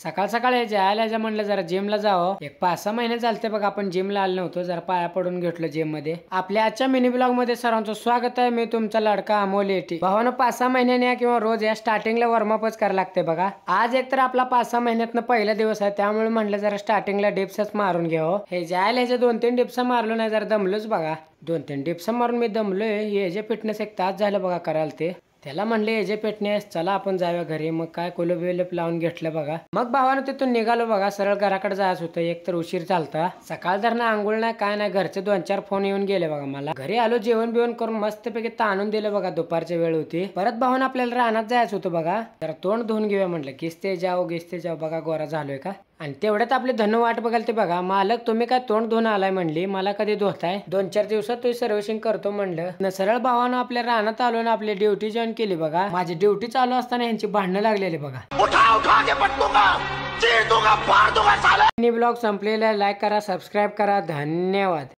सकाळ सकाळी जायला म्हणलं जरा जिमला जावं. एक 5-6 महिने चालते बघा आपण जिमला आलो नव्हतो. जरा पाया पडून घेतलं जिम मध्ये. आपल्या आजच्या मिनी ब्लॉग मध्ये सर्वांचं स्वागत आहे. मी तुमचा लाडका अमोल येटी. भावानं 5-6 महिन्याने या किंवा रोज या स्टार्टिंगला वॉर्मअपच करायला लागते बघा. आज एक तर आपला 5-6 महिन्यातनं पहिला दिवस आहे, त्यामुळे म्हणलं जरा स्टार्टिंगला डिप्सच मारून घ्यावं. हे जायला ह्याचे 2-3 डिप्स मारलो नाही, जरा दमलोच बघा. 2-3 डिप्स मारून मी दमलोय. हे जे फिटनेस एक तास झालं बघा करायला ते. त्याला म्हणले एजे फिटनेस चला आपण जाऊया घरी. मग काय कोलप वेलप लावून घेतलं बघा. मग भावानं तिथून निघालो बघा. सरळ घराकडे जायचं होतं. एक तर उशीर चालता. सकाळ तर ना आंघोळ नाही काय नाही. घरचे 2-4 फोन येऊन गेले बघा मला. घरी आलो जेवण बिवण करून मस्तपैकी ताणून दिलं बघा. दुपारची वेळ होती. परत भावानं आपल्याला रानात जायचं होतं बघा. जरा तोंड धुवून घेऊया म्हटलं. गिसते जाऊ बघा गोरा झालोय का. आणि तेवढ्यात आपले धन वाट बघाल ते बघा. मालक तुम्ही काय तोंड धुवून आलाय म्हणली. मला कधी धुताय 2-4 दिवसात तुम्ही सर्व्हिसिंग करतो म्हणलं. सरळ भावानं आपल्या रानात आलो ना आपली ड्युटी जॉईन केली बघा. माझी ड्युटी चालू असताना यांची भांडणं लागलेली बघा. ब्लॉग संपलेला. लाईक करा, सबस्क्राईब करा. धन्यवाद.